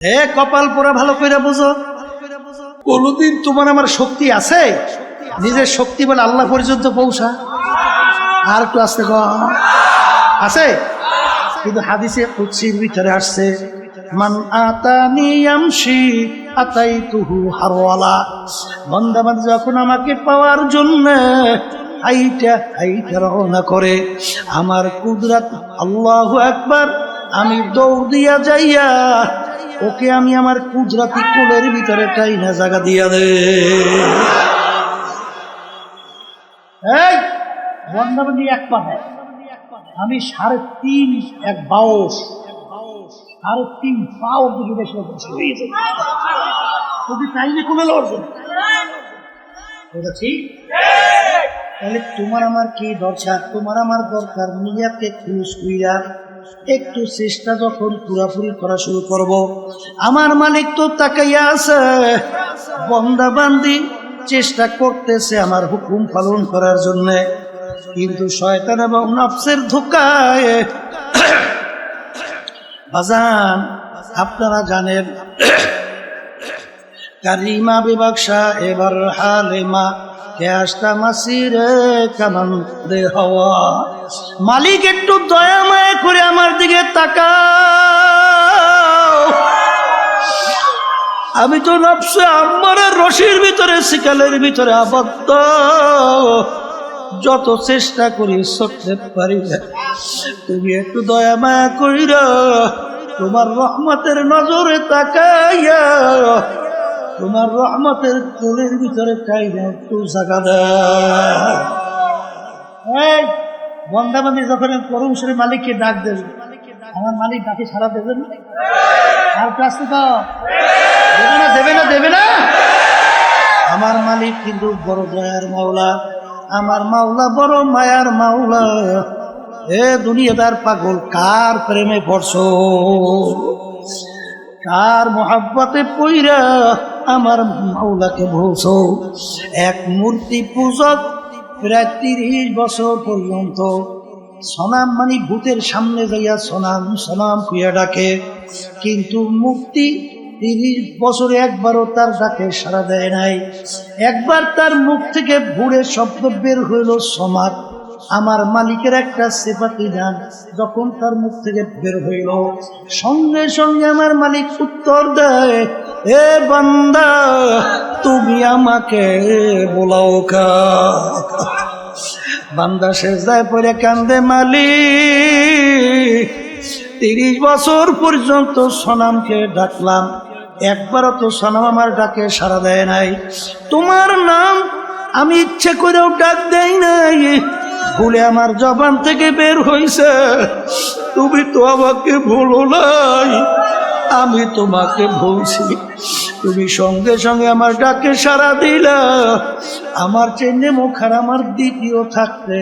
কপাল পোড়া ভালো করে বুঝো, কোনদিন তোমার আমার শক্তি আছে নিজের শক্তি বলে আল্লাহ পর্যন্ত পৌঁছা? আর একটু আসতে আছে? কিন্তু হাদিসে কুদসির ভিতরে আসছে, মান আতানি ইয়ামশি আতাইতুহু হারওয়ালা। বান্দা বান্দা যখন আমাকে পাওয়ার জন্য হাইটা হাইটা রওনা করে, আমার কুদরত আল্লাহু আকবার, আমি দৌড় দিয়া যাইয়া ওকে আমি আমার কুদরতি কোলের ভিতরে টাইনা জায়গা দিয়া দে। এই বন্দাবন্দি এক পাবে, আমি 3.5 এক বাউস 3.5 পাও দিকে বেশি হয়ে যাবে যদি টাইনে কোলে লড়বে। ঠিক? তাহলে তোমার আমার কি দরকার? তোমার আমার দরকার নিয়াতে খুশ হইয়া একটু চেষ্টা যখন পুরাপুরি করা শুরু করব, আমার মালিক তো তাকাইয়া আছে, বান্দা বান্দি চেষ্টা করতেছে আমার হুকুম পালন করার জন্য, কিন্তু শয়তান এবং নফসের ধোঁকায় বাজান আপনারা জানেন কারিমা বিবাকশা এবার হালেমা কেয়াসটা মাসিরে কামান দে হওয়া। মালিক একটু দয়া মায়া করে আমার দিকে তাকাও, আমি তো নফসে আম্মারের রশির ভিতরে শিকালের ভিতরে আবদ্ধ, যত চেষ্টা করি করতে পারি না। তুমি একটু দয়া মায়া কইরা তোমার রহমতের নজরে তাকাইয়া তোমার রহমতের কোলের ভিতরে কাইনা একটু জায়গা দেয়। এই বন্দাবান্দি যখন করুন সে মালিককে ডাক দেবে, আমার মালিক ডাকে সারা দেবেন আর কাছে তো দেবে না দেবে না দেবে না। আমার মালিক কিন্তু বড় দয়ার মাওলা, আমার মাওলা বড় মায়ার মাওলা। এ দুনিয়াদার পাগল, কার প্রেমে পড়ছো, কার মোহাব্বতে পইরা আমার মাওলাকে ভুলছো? এক মূর্তি পূজক প্রায় 30 বছর পর্যন্ত সনাম মানে ভূতের সামনে যাইয়া সনাম সনাম কুইয়া ডাকে, কিন্তু মূর্তি 30 বছরে একবারও তার ডাকে সাড়া দেয় নাই। একবার তার মুখ থেকে ভুড়ে শব্দ বের হইল সমাদ। আমার মালিকের একটা সিফাতি গান যখন তার মুখ থেকে বের হইল, সঙ্গে সঙ্গে আমার মালিক উত্তর দেয়, এ বান্দা তুমি আমাকে বলাও কা। বান্দা সেজদায় পড়ে কান্দে, মালিক 30 বছর পর্যন্ত সনামকে ডাকলাম, একবারও তো সনাম আমার ডাকে সাড়া দেয় নাই। তোমার নাম আমি ইচ্ছে করেও ডাক দেই নাই, ভুলে আমার জবান থেকে বের হইছে। তুমি তো আমাকে ভুলো নাই, আমি তোমাকে ভুলছি। তুমি সঙ্গে সঙ্গে আমার ডাকে সাড়া দিলা, আমার চেয়ে মুখ আর আমার দ্বিতীয় থাকতে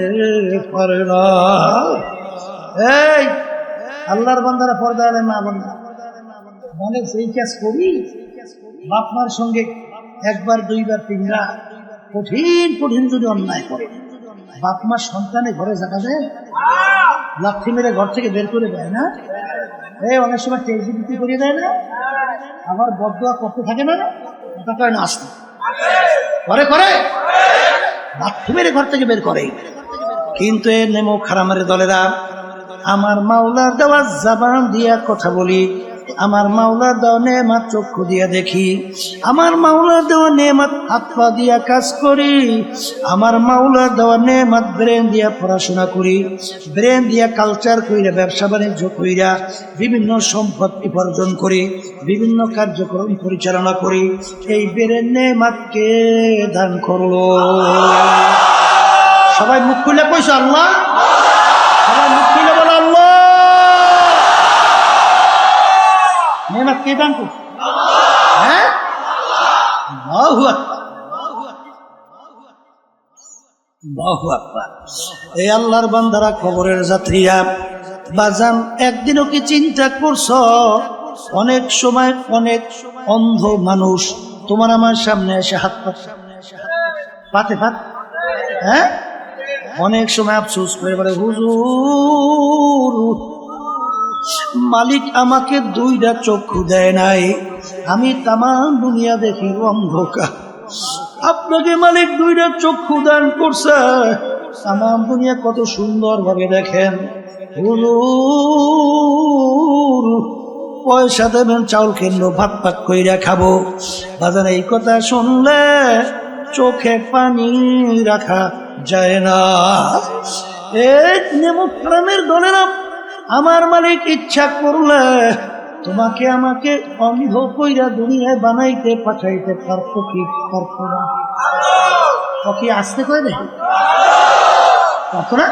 পারে না। এই আল্লাহর বান্দারা পর্দা আলে না বান্দা মানে সেই কাজ করি, বাপমার সঙ্গে একবার দুইবার তিনবার কঠিন কঠিন যদি অন্যায় করে, বাপমার সন্তানে ঘরে জায়গা দেয়, লাঠি মেরে ঘর থেকে বের করে দেয় না? অনেক সময় টেকজিবিটি করিয়ে দেয় না? আবার বদদোয়া করতে থাকে না? ওটা কয় না আসতে করে করে লাঠি মেরে ঘর থেকে বের করে। কিন্তু এ নেমো খারামারে দলেরা, আমার মাওলার দেওয়া জবান দিয়া কথা বলি, আমার মাওলার দেওয়া নেমাত চক্ষু দিয়া দেখি, আমার মাওলার দেওয়া নেমাত হাত পা দিয়া কাজ করি, আমার মাওলার দেওয়া নেমাত ব্রেন দিয়া পড়াশোনা করি, ব্রেন দিয়া কালচার কইরা ব্যবসা বাণিজ্য কইরা বিভিন্ন সম্পদ উপার্জন করি, বিভিন্ন কার্যক্রম পরিচালনা করি। এই ব্রেন নেমাত কে দান করলো? সবাই মুখ খুলে কইছো আল্লাহ, সবাই মুখ খুলে বলো আল্লাহ। নেমাত কে দান করছে? হ্যাঁ, আল্লাহু আকবার, আল্লাহু আকবার। এই আল্লাহর বান্দারা, কবরের যাত্রীরা, বাজান একদিনও কি চিন্তা করছো? অনেক সময় অনেক অন্ধ মানুষ তোমার আমার সামনে এসে হাত পাতে পাত, হ্যাঁ, অনেক সময় আফসোস করে বলে, হুজুর মালিক আমাকে দুইটা চক্ষু দেয় নাই, আমি তামাম দুনিয়া দেখি অন্ধকার। আপনাকে মালিক দুইটা চক্ষু দান করছে, তামাম দুনিয়া কত সুন্দর ভাবে দেখেন। হুজুর পয়সা দেবেন, চাউল কিনবো, ভাত পাক কইরা খাবো। বাজার এই কথা শুনলে চোখে পানি রাখা যায় না। এক নেমুক প্রাণের দলেরা, আমার মালিক ইচ্ছা করলে তোমাকে আমাকে অন্ধ কইরা দুনিয়ায় বানাইতে পাঠাইতে পারতো কি পারতো না? কি আসতে কই রে পারতো না?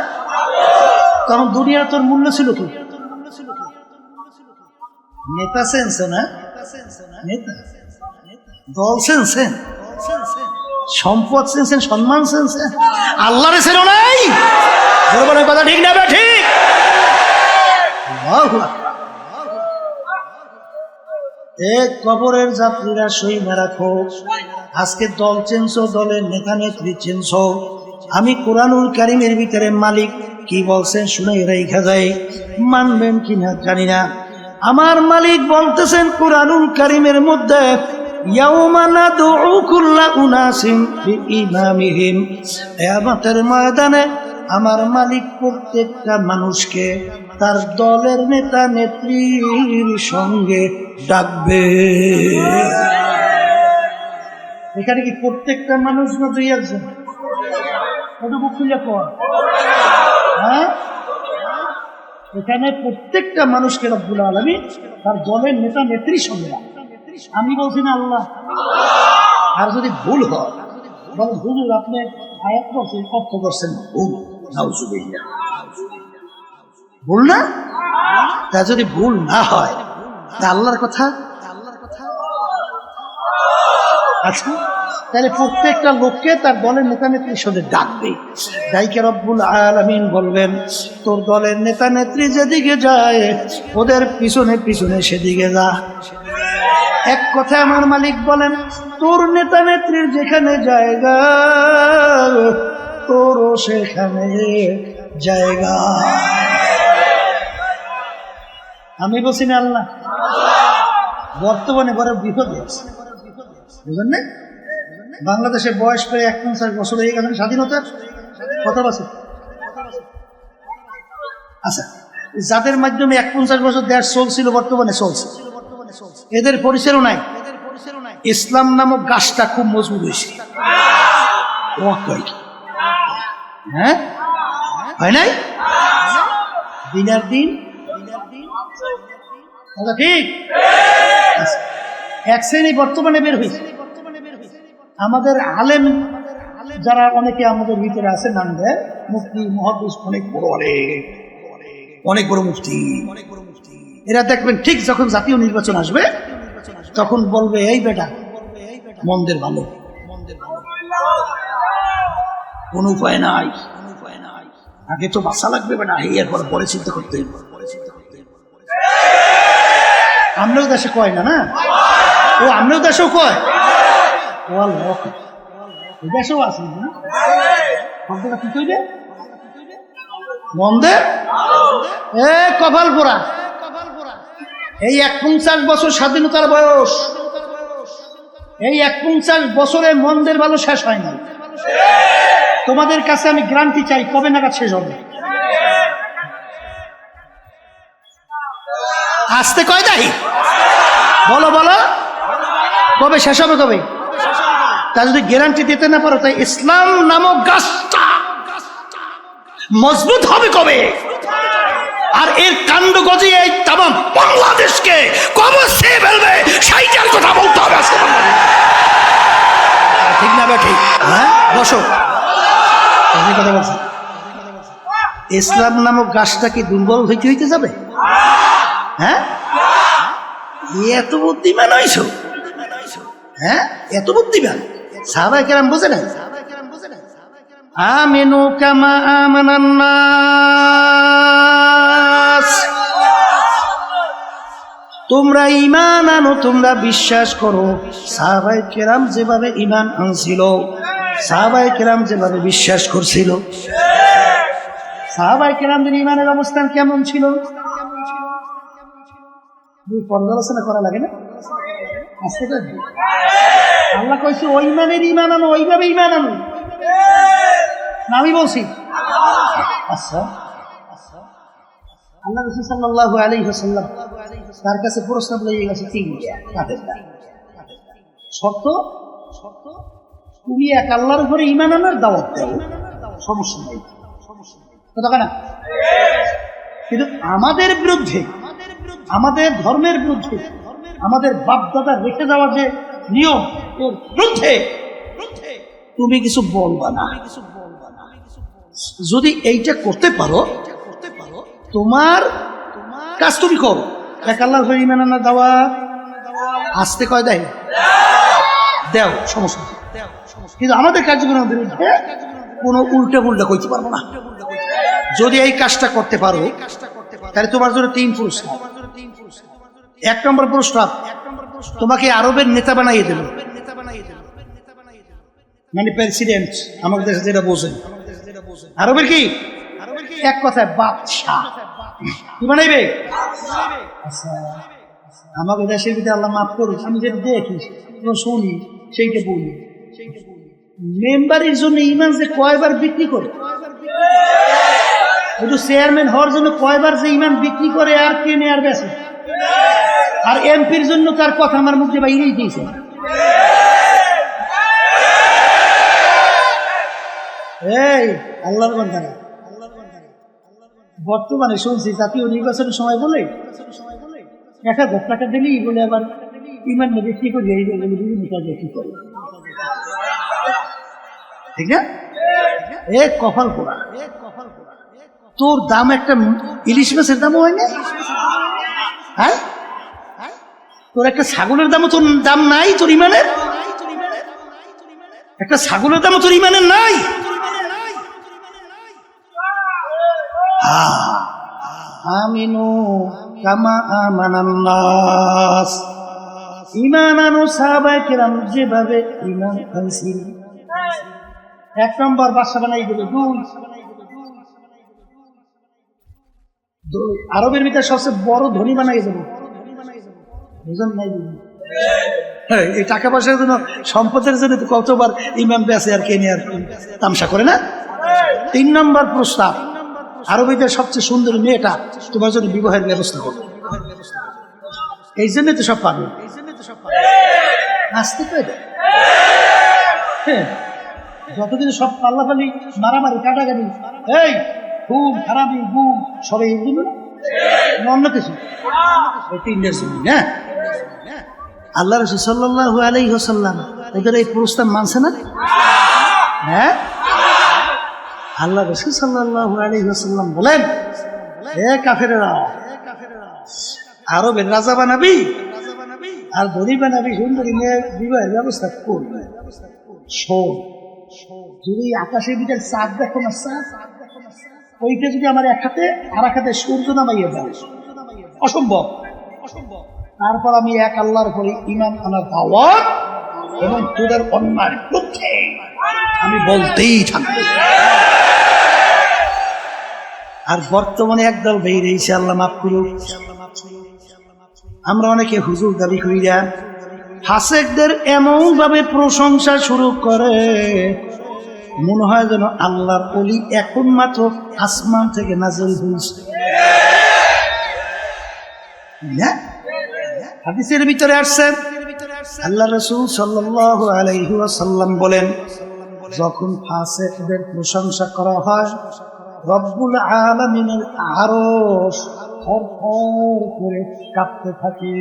তখন দুনিয়া তোর মূল্য ছিল কি? নেতা সেন্সে না, নেতা দল সেন্সেন, সম্পদ সেন্সেন, সম্মান সেন্সেন, আল্লাহরে সেন নাই। কথা ঠিক না? ঠিক। এক কবরের যাত্রীরা সই না রাখো, আজকে দল চেনছো, দলের নেতা নেত্রী চেনছো। আমি কোরআনুল কারীমের ভিতরে মালিক কি বলছেন শুনে রেখা যায়, মানবেন কিনা জানি না। আমার মালিক বলতেছেন কোরআনুল কারীমের মধ্যে, ইয়াউমা নাদউ কুল্লা উনাসিন বিইমামিহিম, কিয়ামতের ময়দানে আমার মালিক প্রত্যেকটা মানুষকে তার দলের নেতা নেত্রীর সঙ্গে ডাকবে। এখানে কি প্রত্যেকটা মানুষ না দুই একজন? হ্যাঁ, এখানে প্রত্যেকটা মানুষকে রব্বুল আলামিন তার দলের নেতা নেত্রীর সঙ্গে ডাকবে। আমি বলছি না আল্লাহ। আর যদি ভুল হয়, বলেন হুজুর আপনি আয়াত করছেন, অর্থ করছেন ভুল, নাউজুবিল্লাহ, ভুল না? তা যদি ভুল না হয় তা আল্লাহর কথা। আচ্ছা, তাহলে প্রত্যেকটা লোককে তার দলের নেতা নেত্রীর সাথে ডাকবে। ডাইকে রব্বুল আলামিন বলবেন, তোর দলের নেতা নেত্রী যেদিকে যায় ওদের পিছনে পিছনে সেদিকে যা। এক কথা আমার মালিক বলেন, তোর নেতা নেত্রীর যেখানে জায়গা তোরও সেখানে জায়গা। আমি বলছি না আল্লাহ। বর্তমানে বড় বিপদ আছে, বুঝলেন না? বাংলাদেশের বয়স প্রায় 51 বছর হয়ে গেছে স্বাধীনতার। কত বছর? আচ্ছা, যাদের মাধ্যমে 51 বছর দেশ চলছিল, বর্তমানে চলছে, এদের পরিচয়ও নাই। ইসলাম নামক গাছটা খুব মজবুত হয়েছে। হ্যাঁ, হয় নাই? দিনের দিন ঠিক। এক শ্রেণী বর্তমানে বের হয়েছে, আমাদের আলেম যারা অনেকে আমাদের ভিতরে আছে, নাম দেয় মুফতি, মুহাদ্দিস, অনেক বড়, অনেক বড় মুফতি। এরা দেখবেন ঠিক যখন জাতীয় নির্বাচন আসবে তখন বলবে, এই বেটা মন্দের ভালো, কোন উপায় নাই, আগে তো বাঁচা লাগবে বেটা, এরপর পরে চিন্তা করতে। আমরাও দেশে কয় না, না ও আমরাও দেশেও কয়, ও আল্লাহ দেশেও আছে না। শব্দটা কি কইবে? মন্দে এ কপাল পোড়া। এই 51 বছর স্বাধীনতার বয়স, এই 51 বছরে মন্দের ভালো শেষ হয় না। তোমাদের কাছে আমি গ্যারান্টি চাই, কবে নাগাদ শেষ হবে? আসতে কয় দাই, বলো বলো, কবে শেষ হবে? কবে? তা যদি গ্যারান্টি দিতে না পারো, তাই ইসলাম নামক গাছটা মজবুত হবে কবে? আর এর কাণ্ড গজিয়ে এই তামাম বাংলাদেশকে কবে সে ফেলবে, সেইটার কথা বলতে হবে আজকে। ঠিক না বা ঠিক? হ্যাঁ, বসো, কথা বলছি। ইসলাম নামক গাছটা কি দুর্বল হইতে হইতে যাবে? হ্যাঁ, এত বুদ্ধিমান হইছো? হ্যাঁ, এত বুদ্ধিমান সাহাবায়ে কেরাম বুঝে না? আমিনু কামা আমানান নাস, তোমরা ঈমান আনো, তোমরা বিশ্বাস করো। সাহাবায়ে কেরাম যেভাবে ঈমান আনছিল, সাহাবায়ে কেরাম যেভাবে বিশ্বাস করছিল, সাহাবায়ে কেরামদের ঈমানের অবস্থান কেমন ছিল? পর্যালোচনা করা লাগে না? আল্লাহ কইছে ওই ইমানের ইমান আনো, ওইভাবে ইমান আনো না, আমি বলছি। আচ্ছা, আল্লাহ রাসূল সাল্লাল্লাহু আলাইহি ওয়াসাল্লাম তার কাছে প্রস্তাব লইয়ে গেছে তিনটা। শর্ত, তুমি এক আল্লাহর উপরে ইমান আনার দাওয়াত দাও, সমস্যা নেই, কথা না। কিন্তু আমাদের বিরুদ্ধে, আমাদের ধর্মের বিরুদ্ধে, আমাদের বাপ দাদা রেখে যাওয়া যে নিয়ম, এর বিরুদ্ধে তুমি কিছু বলবা না। যদি এইটা করতে পারো, তোমার কাজ তুমি করো। এক আল্লাহর উপরে ইমান আনার দাওয়াত আসতে কয় দেয়, দেও, সমস্যা। কিন্তু আমাদের কার্যক্রমের বিরুদ্ধে কোনো উল্টা পুল্টা কইতে পারবো না। যদি এই কাজটা করতে পারো তাহলে তোমার জন্য 3 পুরস্কার। 1 নম্বর পুরস্কার, তোমাকে আরবের নেতা বানাইয়ে দেব, মানে প্রেসিডেন্ট, আমাদের দেশে যেটা বোঝেন। আরবের কি এক কথায় বাদশাহ, কি বানাইবে? আচ্ছা, আমাকে দেশের ভিতরে আল্লাহ মাফ করুক, আমি যেটা দেখি শুনি সেইটা বলি। মেম্বারের জন্য ইমান যে কয়বার বিক্রি করে, শুধু চেয়ারম্যান হওয়ার জন্য কয়বার যে ইমান বিক্রি করে আর কেনে আর বেচে। আর এমপির জন্য তার কথা আমার মুখে বাইরেই দিয়েছে। এই আল্লাহর বান্দারা, বর্তমানে শুনছি জাতীয় নির্বাচনের সময় বলে 1000 টাকা দিলেই বলে আবার ইমান বিক্রি করে বিভিন্ন কাজে কি করে, ঠিক না? এ কপাল পোড়া। তোর দাম একটা ইলিশ মাছের দামও হয় না, হ্যাঁ? তোর একটা ছাগলের দামও তোর দাম নাই, তোর ইমানের একটা ছাগলের দামও তোর ইমানের নাই। আমিনু কামা আমানান নাস, ঈমান আনো সাহাবায়ে কেরাম যেভাবে ঈমান আনছিল। 1 নম্বর বাদশা বানাই দিল। 2 আরবের ভিতরে সবচেয়ে বড় ধনী বানাই দেব, বুঝলেন নাই? এই টাকা পয়সার জন্য, সম্পদের জন্য কতবার ইমাম বেঁচে আর কেনে আর তামসা করে না। 3 নম্বর প্রস্তাব, আরবিদের সবচেয়ে সুন্দরী মেয়েটা তোমার জন্য বিবাহের ব্যবস্থা করবে। এই জন্য তো সব পাবে, আসতে পারে। যত কিছু সব পাল্লাপাল্লি, মারামারি, কাটাকাটি, এই খুন খারাপি, গুম, সবাই এগুলো অন্য কিছু। এই 3টার জন্য না আল্লাহ রাসূল সাল্লাল্লাহু আলাইহি ওয়াসাল্লাম ওদের এই প্রস্তাব মানছে না? হ্যাঁ, আল্লাহ রাসূল সাল্লাল্লাহু আলাইহি ওয়াসাল্লাম বলেন, এ কাফেরেরা, আরবের রাজা বানাবি আর ধনী বানাবি, সুন্দরী মেয়ের বিবাহের ব্যবস্থা করবে। শোন, যদি আকাশের ভিতরে চাঁদ দেখো না, চাঁদ ওইটা যদি আমার এক হাতে আর এক হাতে সূর্য নামাইয়া যায়, অসম্ভব। তারপর আমি এক আল্লাহর উপরে ঈমান আনার দাওয়াত এবং তোদের অন্যায়ের বিরুদ্ধে আমি বলতেই থাকবো। আর বর্তমানে একদল বেরিয়েছে, আল্লাহ মাফ করুক, আমরা অনেকে হুজুর দাবি করি না, ফাসেকদের এমন ভাবে প্রশংসা শুরু করে মনে হয় যেন আল্লাহর ওলি এখন মাত্র আসমান থেকে নাযিল হয়েছে। হাদিসের ভিতরে আসছে, আল্লাহ রাসূল সাল্লাল্লাহু আলাইহি ওয়াসাল্লাম বলেন, যখন ফাসেকদের প্রশংসা করা হয় রব্বুল আলামিনের আরশ থরথর করে কাঁপতে থাকে।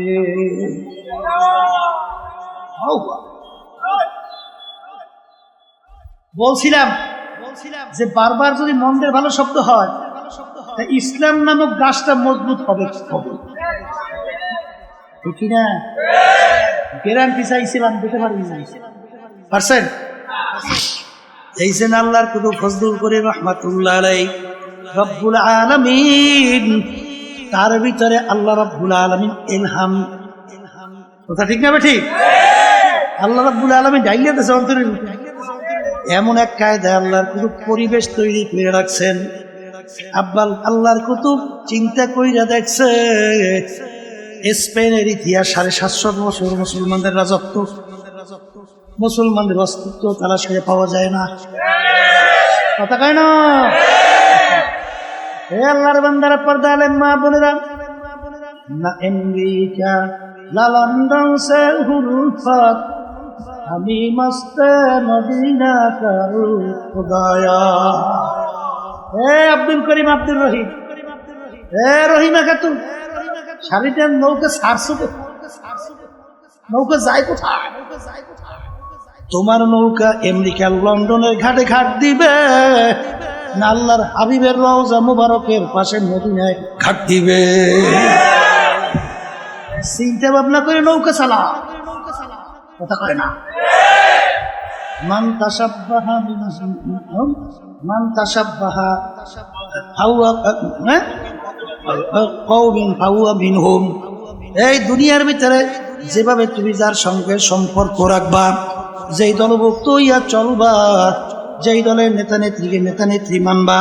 বলছিলাম যে বারবার যদি মন্দের ভালো শব্দ হয়, ইসলাম নামক গাছটা মজবুত হবে ঠিক না? গ্যারান্টি চাইছিলাম, দিতে পারি না, পারছেন? এই যে আল্লাহর কুতুব ফজলুল করিম রাহমাতুল্লাহ আলাইহি, রব্বুল আলামিন, তার ভিতরে আল্লাহ রব্বুল আলামিন ইলহাম, কথা ঠিক না ঠিক? আল্লাহ রব্বুল আলামিন ডাইলে দেশে অন্তরের এমন এক কায়দায় আল্লাহর কুতুব পরিবেশ তৈরি করে রাখছেন। আব্বাল আল্লাহর কুতুব চিন্তা কইরা দেখছে স্পেনের ইতিহাস 750 বছর মুসলমানদের রাজত্ব, মুসলমানদের অস্তিত্ব তারা সেরে পাওয়া যায় না, কথা কয় না? হে আল্লাহর বান্দারা, পর্দা আলেম মা বোনেরা, না আমেরিকা না লন্ডন সে হুলফত, আমি মস্তে মদিনা করু খুদায়া। হে আব্দুল করিম আব্দুল রহিম, হে রহিমা খাতুন, শাড়িটার নৌকা ছাড়ছো, নৌকা যায় কোথায়? তোমার নৌকা আমেরিকা লন্ডনের ঘাটে ঘাট দিবে না আল্লাহর হাবিবের রওজা মুবারকের পাশে মদিনায় ঘাট দিবে? চিন্তা ভাবনা করে নৌকা চালা, কথা কয় না? মান তাসাব্বাহা মান তাসাব্বাহা কওমিন ফাহুয়া মিনহুম। এই দুনিয়ার ভিতরে যেভাবে তুমি যার সঙ্গে সম্পর্ক রাখবা, যেই দলভুক্ত হইয়া চলবা, যেই দলের নেতা নেত্রীকে নেতা নেত্রী মানবা,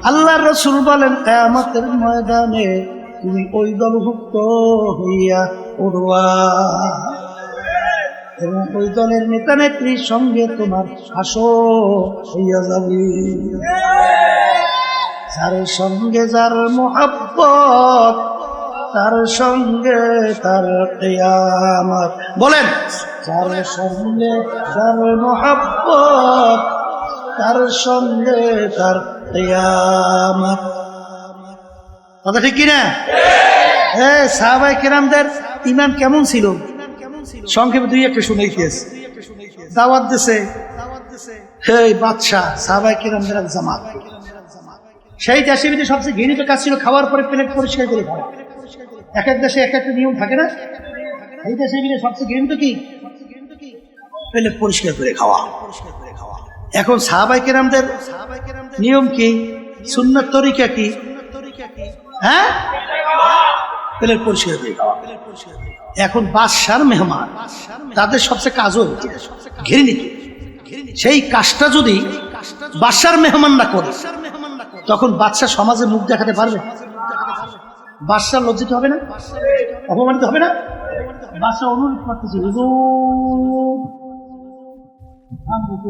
আল্লাহর রাসূল বলেন কিয়ামতের ময়দানে তুমি ওই দলভুক্ত হইয়া উঠবা এবং ওই দলের নেতা নেত্রীর সঙ্গে তোমার শাসন হইয়া যাবে। যার সঙ্গে যার মোহাব্বত, তার সঙ্গে তার কিয়ামত। বলেন, যার সঙ্গে যার মোহাব্বত, তার সঙ্গে তার কিয়ামত। কথা ঠিক কিনা? সাহাবায়ে কেরামদের ঈমান কেমন ছিল? সংক্ষেপে দুই একটা শুনেই দিয়েছে। দাওয়াত দিছে এই বাদশা, সাহাবায়ে কেরামদের এক জামাত। সেই দেশের ভিতরে সবচেয়ে ঘৃণিত কাজ ছিল খাওয়ার পরে প্লেট পরিষ্কার করে খাওয়া। এক এক দেশে এক একটা নিয়ম থাকে না? এই দেশের ভিতরে সবচেয়ে ঘৃণিত কি? প্লেট পরিষ্কার করে খাওয়া। এখন সাহাবায়ে কেরামদের নিয়ম কি, সুন্নাত তরিকা কি? হ্যাঁ, প্লেট পরিষ্কার করে খাওয়া। এখন বাদশার মেহমান, তাদের সবচেয়ে কাজও ঘৃণিত। সেই কাজটা যদি বাদশার মেহমান না করে, তখন বাদশা সমাজে মুখ দেখাতে পারবে? বাদশা লজ্জিত হবে না? অপমানিত হবে না? বাদশা অনুরোধ করতেছে,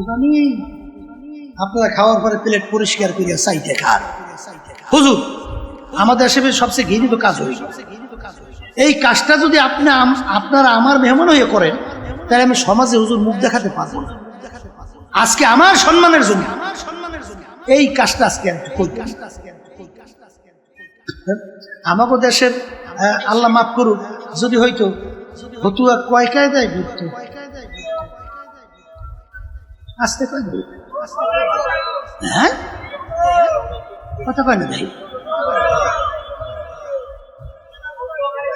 জানি আপনারা খাওয়ার পরে প্লেট পরিষ্কার করে চাইতে খান। হুজুর, আমাদের দেশে সবচেয়ে ঘৃণিত কাজ হইল, এই কাজটা যদি আপনারা আমার মেহমান হয়ে করেন, তাহলে আমি সমাজে হুজুর মুখ দেখাতে পারবো না। আজকে আমার সম্মানের জন্য এই কাজটা আজকে আমাকে দেশের আল্লাহ মাফ করুক, যদি হয়তো হতুয়া কয় কায়দায় ঘুরত, আসতে কয় হ্যাঁ কথা কয় না ভাই,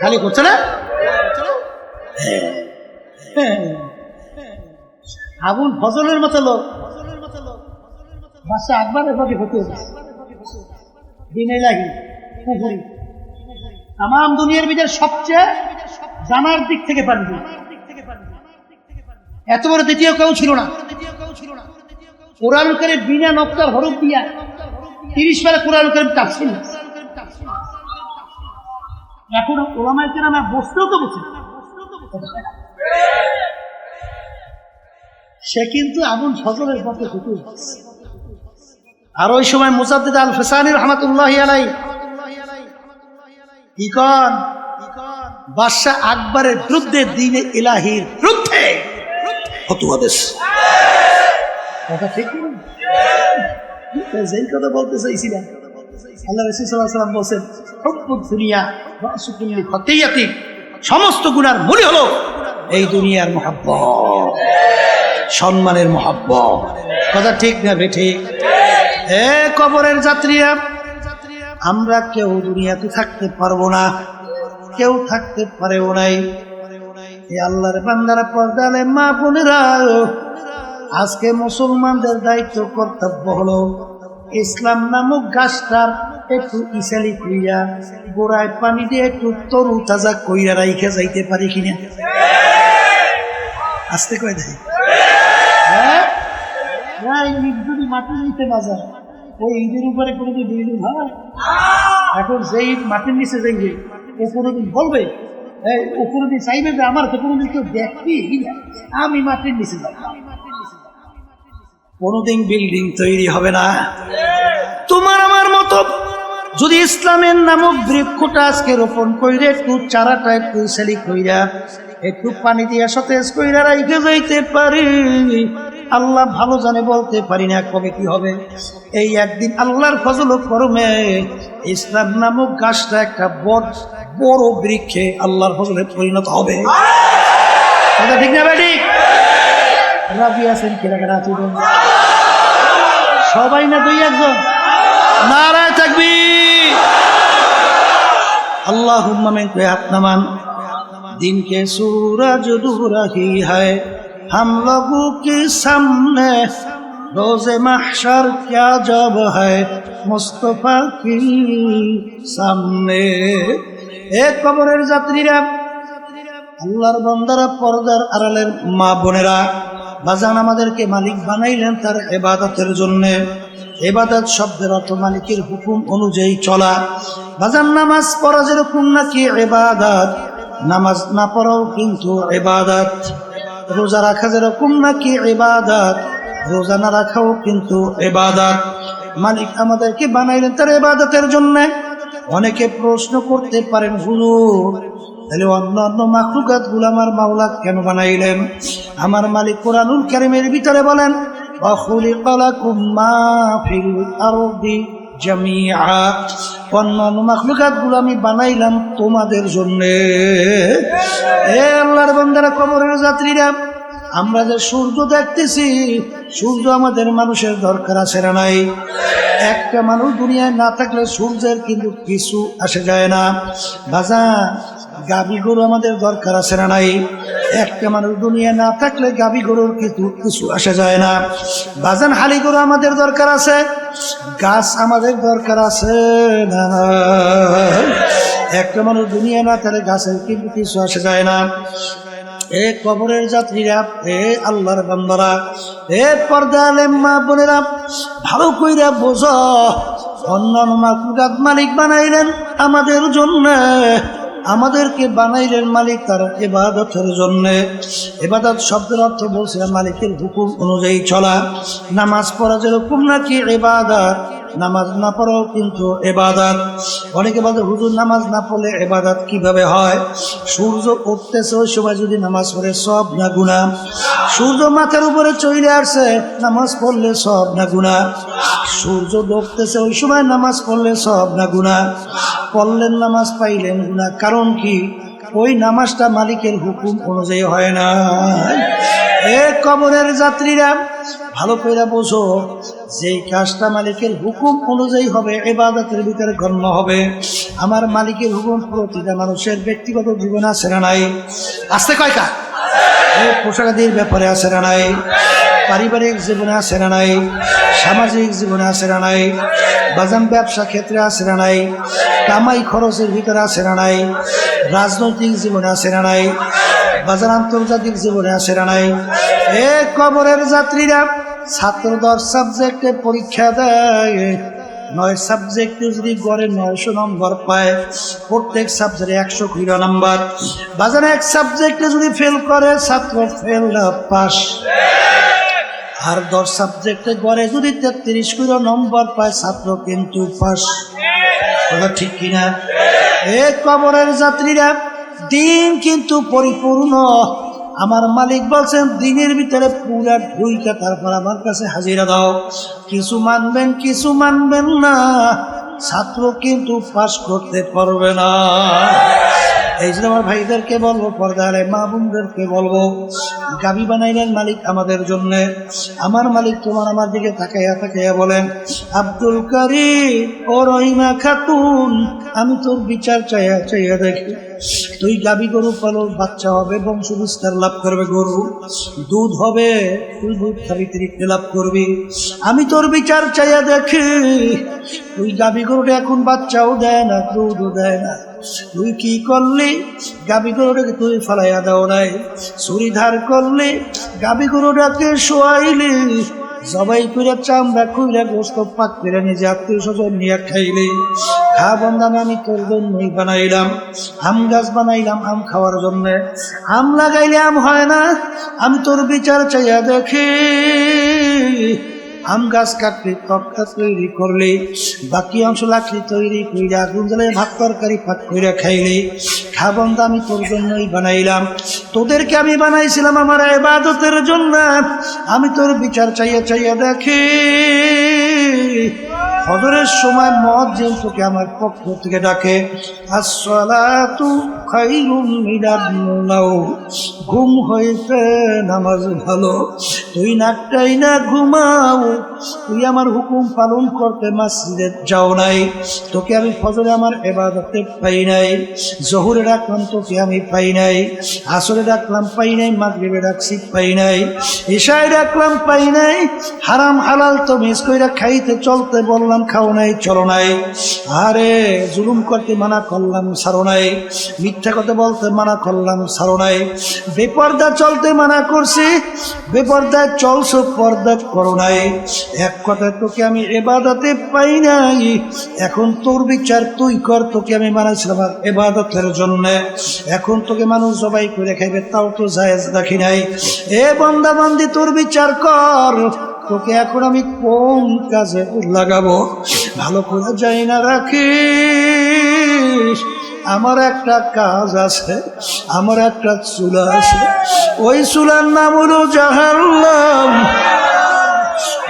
খালি করছে না? আবুল ফজলের মতো লোক বাদশা আকবরের প্রতি হতে দিনে লাগি পুকুরি তাম দুনিয়ার ভিতরে সবচেয়ে জানার দিক থেকে পানি, এত বড় দ্বিতীয় কেউ ছিল না। কোরআন কারীম বিনা নকশার হরফ দিয়া 30 পারা কোরআন কারীম তাফসীর। এখন ওলামায়ে কেরাম বসতেও তো বসে, সে কিন্তু আবুল ফজলের পথে ঢুকে। আর ওই সময় মুজাদ্দিদ আল ফিসানি রাহমাতুল্লাহি আলাইহি কি কন, বাদশা আকবরের বিরুদ্ধে দ্বীনে ইলাহির বিরুদ্ধে ফতোয়া দেশ। কথা ঠিক না? যেই কথা বলতে চাইছিলাম, আল্লাহ রাসূল সাল্লাল্লাহু আলাইহি ওয়াসাল্লাম বলেন, হুব্বুদ দুনিয়া রাসু কুল্লি খাতিয়াতিন, সমস্ত গুনার মূল হলো এই দুনিয়ার মহব্বত, সম্মানের মহব্বত। কথা ঠিক না বেঠিক? এ কবরের যাত্রীরা, আমরা কেউ দুনিয়াতে থাকতে পারবো না, কেউ থাকতে পারেও নাই। এই আল্লাহর বান্দারা, পর্দা আলেম মা বোনেরা, আজকে মুসলমানদের দায়িত্ব কর্তব্য হলো ইসলাম নামক গাছটার একটু ইসালি কইরা গোড়ায় পানি দিয়ে একটু তরু তাজা কইরা রাইখে যাইতে পারি কিনা? আসতে কয় দেয় যদি মাটি নিতে না যায়, ওই ঈদের উপরে কোনোদিন বিল্ডিং হয়? এখন যেই মাটির নিচে যাইবে ও কোনোদিন বলবে এই উপরে দিয়ে চাইবে যে আমার তো কোনোদিন কেউ দেখবি, আমি মাটির নিচে যাব, কোনোদিন বিল্ডিং তৈরি হবে না। তোমার আমার মতো যদি ইসলামের নামক বৃক্ষটা আজকে রোপণ কইরে একটু চারাটা একটু সেলি কইরা একটু পানি দিয়ে সতেজ কইরা রাইখে যাইতে পারি, আল্লাহ ভালো জানে, বলতে পারি না কবে কি হবে। এই একদিন আল্লাহর ফজল ও করমে ইসলাম নামক গাছটা একটা বড় বৃক্ষে আল্লাহর ফজলে পরিণত হবে। কথা ঠিক না বেটি? রাজি আছেন কেনাকাটা আছে সবাই না দুই একজন? নারায়ে তাকবীর, अल्लाहुम्मा में पे हाथ नमान। दिन के सूरज दूर ही है हम लोगों के सामने, रोज़े महशर क्या जब है मुस्तफा की सामने। एक कबरेर যাত্রীরা, আল্লাহর বান্দারা, পর্দার আড়ালের মা বোনেরা, বাজান আমাদেরকে মালিক বানাইলেন তার ইবাদতের জন্য। ইবাদত শব্দের অর্থ মালিকের হুকুম অনুযায়ী চলা। বাজান নামাজ পড়া যেরকম নাকি ইবাদত, নামাজ না পড়াও কিন্তু ইবাদত। রোজা রাখা যেরকম নাকি ইবাদত, রোজা না রাখাও কিন্তু ইবাদত। মালিক আমাদেরকে বানাইলেন তার ইবাদতের জন্য। অনেকে প্রশ্ন করতে পারেন, হুজুর তাহলে অন্যান্য মাখলুকাত গুলো আমার মাওলা কেন বানাইলেন? আমার মালিক কোরআনুল কারীমের ভিতরে বলেন, وَخُلِقَ لَكُم مَّا فِي الْأَرْضِ جَمِيعًا, অন্যান্য মাখলুকাত গুলো আমি বানাইলাম তোমাদের জন্য। এ আল্লাহর বান্দারা, কবরের যাত্রীরা, আমরা যে সূর্য দেখতেছি, সূর্য আমাদের মানুষের দরকার আছে না নাই? একটা মানুষ দুনিয়ায় না থাকলে সূর্যের কিন্তু কিছু আসে যায় না। বাজান গাভী গরু আমাদের দরকার আছে না নাই? একটা মানুষ দুনিয়ায় না থাকলে গাভী গরুর কিছু আসে যায় না। বাজান হালি গরু আমাদের দরকার আছে, গাছ আমাদের দরকার আছে না? একটা মানুষ দুনিয়ায় না থাকলে গাছের কিন্তু কিছু আসে যায় না। এ কবরের যাত্রীরা, এ আল্লাহর বান্দারা, এ পর্দার আলেম মা বোনেরা, ভালো কইরা বোঝো, অন্যান্য মাখলুকাত মালিক বানাইলেন আমাদের জন্য। আমাদেরকে বানাইলেন মালিক তার ইবাদতের জন্য। ইবাদত শব্দের অর্থ বলছিলাম মালিকের হুকুম অনুযায়ী চলা। নামাজ পড়া যেরকম নাকি ইবাদত, নামাজ না পড়াও কিন্তু ইবাদত। অনেকে বলে, হুজুর নামাজ না পড়লে ইবাদত কিভাবে হয়? সূর্য উঠতেছে ওই সময় যদি নামাজ পড়ে সব না গুনাহ? সূর্য মাথার উপরে চলে আসছে, নামাজ পড়লে সব না গুনাহ? সূর্য ডুবতেছে ওই সময় নামাজ পড়লে সব না গুনাহ? পড়লেন নামাজ, পাইলেন গুনাহ। কারণ কি? ওই নামাজটা মালিকের হুকুম অনুযায়ী হয় না। এ কবরের যাত্রীরা, ভালো করে বোঝো, যেই কাজটা মালিকের হুকুম অনুযায়ী হবে ইবাদতের ভিতরে গণ্য হবে। আমার মালিকের হুকুম প্রতিটা মানুষের ব্যক্তিগত জীবনে আছে না নাই? আসতে কয়টা? পোশাকাদির ব্যাপারে আছে না নাই? পারিবারিক জীবনে আছে না নাই? সামাজিক জীবনে আছে না নাই? বাজান ব্যবসা ক্ষেত্রে আছে না নাই? কামাই খরচের ভিতরে আছে না নাই? রাজনৈতিক জীবনে আছে না নাই? বাজার আন্তর্জাতিক জীবনে আছে না নাই? এ কবরের যাত্রীরা, ছাত্র 10 সাবজেক্টে পরীক্ষা দেয়, 9 সাবজেক্টে যদি গড়ে 900 নম্বর পায়, প্রত্যেক সাবজেক্টে 100 করে নাম্বার। বাজার এক সাবজেক্টে যদি ফেল করে ছাত্র ফেল না পাস। আর 10 সাবজেক্টে গড়ে যদি 33 করে নম্বর পায় ছাত্র কিন্তু পাস। কথা ঠিক কিনা? এ কবরের যাত্রীরা, দিন কিন্তু পরিপূর্ণ। আমার মালিক বলছেন, দিনের ভিতরে পুরা ঢুইকা তারপর আমার কাছে হাজিরা দাও। কিছু মানবেন, কিছু মানবেন না, ছাত্র কিন্তু পাস করতে পারবে না। এই জন্য আমার ভাইদেরকে বলবো, পর্দার মা বোনদেরকে বলবো, গাভী বানাইলেন মালিক আমাদের জন্য। আমার মালিক তোমার আমার দিকে তাকাইয়া তাকাইয়া বলেন, আব্দুল কারিম ও রহিমা খাতুন, আমি তোর বিচার চাইয়া চাইয়া দেখি। তুই গাভী গরু পালো, বাচ্চা হবে, বংশ বিস্তার লাভ করবে, গরু দুধ হবে, তুই দুধ খাবি, তৃপ্তি লাভ করবি। আমি তোর বিচার চাইয়া দেখি, তুই গাভী গরুটা এখন বাচ্চাও দেয় না, দুধও দেয় না। তুই কি করলি? গাভী গরুটাকে তুই ফালাইয়া দাও নাই, ছুরি ধার করলি, গাভী গরুটাকে শোয়াইলি, জবাই করে চামড়া খুইলা গোস্ত পাক করে নিজে আত্মীয় স্বজন নিয়ে খাইলি। খা বন্ধা, আমি তোর জন্যই বানাইলাম। আম গাছ বানাইলাম আম খাওয়ার জন্য। আম লাগাইলে আম হয় না, আমি তোর বিচার চাইয়া দেখি। আম গাছ কাটলি, তক্তা তৈরি করলি, বাকি অংশ লাকড়ি তৈরি কইরা আগুন জ্বালাই ভাত তরকারি পাক কইরা খাইলি। খা বন্ধা, আমি তোর জন্যই বানাইলাম। তোদেরকে আমি বানাইছিলাম আমার ইবাদতের জন্য। আমি তোর বিচার চাইয়া চাইয়া দেখি। ফজরের সময় মুয়াজ্জিন তোকে আমার পক্ষ থেকে ডাকে, আসসালাতু খায়রুম মিনান নাওম। ঘুম হইতে নামাজ ভালো। তুই নাকটাই না ঘুমাও, তুই আমার হুকুম পালন করতে মসজিদে যাও নাই। তোকে আমি ফজরে আমার ইবাদতে পাই নাই। জোহরে ডাকলাম, তোকে আমি পাই নাই। আসরে ডাকলাম, পাই নাই। মাগরিবে ডাকছি, পাই নাই। ইশায় ডাকলাম, পাই নাই। হারাম হালাল তো মিস কইরা খাইতে চলতে বললাম, খাও নাই, চলো নাই। আরে জুলুম করতে মানা করলাম, ছাড়ো নাই। মিথ্যা কথা বলতে মানা করলাম, ছাড়ো নাই। বেপর্দা চলতে মানা করছি, বেপর্দায় চলছো, পর্দা করো নাই। এক কথায় তোকে আমি ইবাদতে পাই নাই। এখন তোর বিচার তুই কর। তোকে আমি বানাইছিলাম আমার ইবাদতের জন্য। এখন তোকে মানুষ জবাই করে খাইবে, তাও তো জায়েজ রাখি নাই। এ বান্দা বান্দি, তোর বিচার কর। তোকে এখন আমি কোন কাজে লাগাবো ভালো করে যাই না রাখিস। আমার একটা কাজ আছে, আমার একটা চুলা আছে। ওই চুলার নাম হলো জাহান্নাম।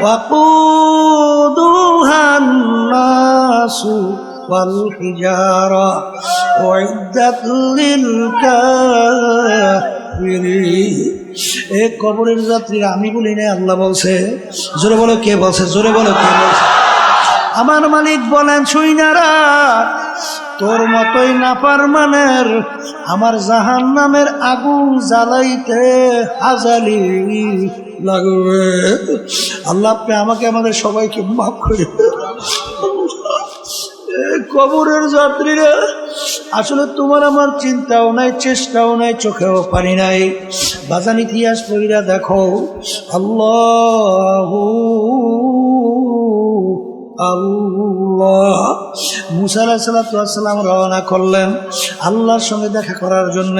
وقودها الناس والحجارة أعدت للكافرين। এই কবরের যাত্রীরা আমি বলি না, আল্লাহ বলছে। জোরে বলো কে বলছে, জোরে বলো কে বলছে। আমার মালিক বলেন, শুইনারা তোর মতোই নাফরমানের আমার জাহান্নামের আগুন জ্বালাইতে হাজালি লাগবে। আল্লাহ আপনি আমাকে আমাদের সবাইকে মাফ করে। কবরের যাত্রীরা আসলে তোমার আমার চিন্তাও নাই, চেষ্টাও নাই, চোখেও পানি নাই। বাজান ইতিহাস পড়িরা দেখো। আল্লাহু আল্লাহ। মুসা আলাইহিস সালাম রওনা করলেন আল্লাহর সঙ্গে দেখা করার জন্য।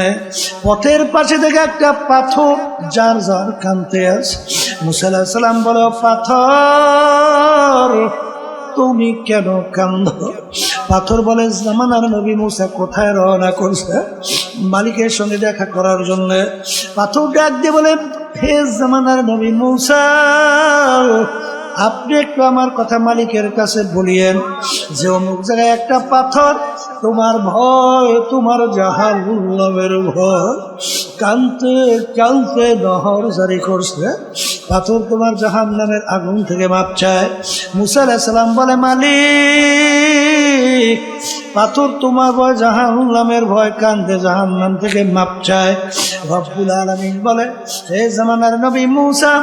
পথের পাশে থেকে একটা পাথর যার যার কানতে আছে। মুসা আলাইহিস সালাম বলে, পাথর তুমি কেন কান্দ? পাথর বলে, জামানার নবী মুসা কোথায় রওনা করছে? মালিকের সঙ্গে দেখা করার জন্য। পাথর ডাক দিয়ে বলে, হে জামানার নবী মুসা, আপনি একটু আমার কথা মালিকের কাছে বলিয়েন যে অমুক জায়গায় একটা পাথর তোমার ভয়, তোমার জাহান্নামের ভয়, কানতে কানতে নহর জারি করছে। পাথর তোমার জাহান্নামের আগুন থেকে মাপ চায়। মুসা আলাইহিস সালাম বলে, মালিক পাথর তোমার ভয়, জাহান্নামের ভয়, কান্দে জাহান্নাম থেকে মাপ চায়। রব্বুল আলামিন বলে, হে জামানার নবী মুসা,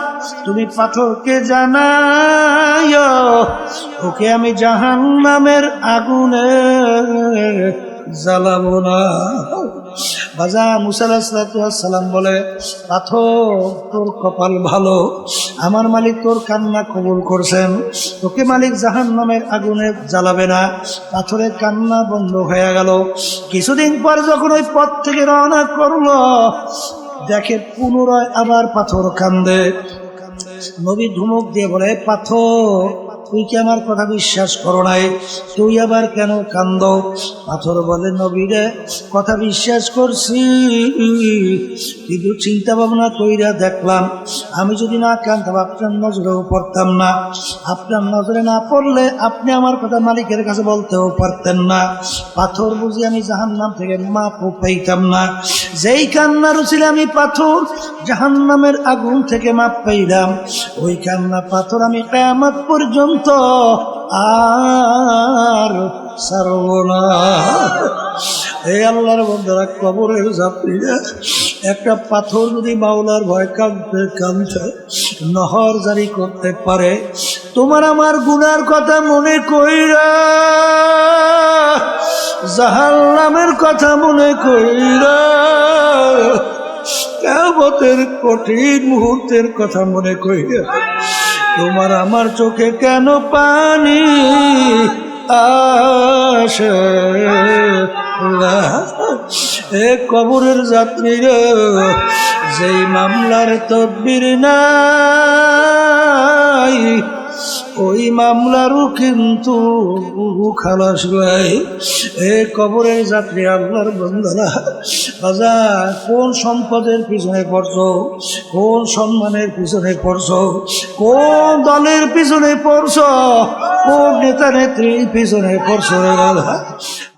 তুমি পাথরকে জানাইও ওকে আমি জাহান্নামের আগুনে জ্বালাবো না। বাজা মুসা আলাইহিস সালাম বলে, পাথর তোর কপাল ভালো, আমার মালিক তোর কান্না কবুল করছেন, তোকে মালিক জাহান্নামের আগুনে জ্বালাবে না। পাথরের কান্না বন্ধ হয়ে গেল। কিছুদিন পর যখন ওই পথ থেকে রওনা করলো, দেখে পুনরায় আবার পাথর কান্দে। নবী ধুমুক দিয়ে বলে, পাথর তুই কি আমার কথা বিশ্বাস করো নাই? তুই আবার কেন কান্দ? পাথর বলে, নবী রে, কথা বিশ্বাস করছি, কিন্তু চিন্তা ভাবনা কইরা দেখলাম আমি যদি না কান্দতাম আপনার নজরেও পড়তাম না। আপনার নজরে না পড়লে আপনি আমার কথা মালিকের কাছে বলতেও পারতেন না। পাথর বুঝি আমি জাহান্নাম থেকে মাপও পাইতাম না। যেই কান্নার উচিলে আমি পাথর জাহান্নামের আগুন থেকে মাপ পাইলাম, ওই কান্না পাথর আমি কিয়ামত পর্যন্ত আর ছাড়ব না। এই আল্লাহর বন্দারা, কবরের যাত্রীরা, একটা পাথর যদি মাওলার ভয় কাঁদতে কাঁদতে নহর জারি করতে পারে, তোমার আমার গুনার কথা মনে কইরা, জাহান্নামের কথা মনে কইরা, কিয়ামতের কঠিন মুহূর্তের কথা মনে কইরা, তোমার আমার চোখে কেন পানি আসে এ কবরের যাত্রীরা যেই মামলার তদবির নাই ওই মামলারও কিন্তু খালাস ভাই। এ কবরের যাত্রী আল্লাহর বান্দারা বাজা কোন সম্পদের পিছনে পড়ছো, কোন সম্মানের পিছনে পড়ছো, কোন দলের পিছনে পড়ছো, কোন নেতা নেত্রীর পিছনে পড়ছো রে বাবা।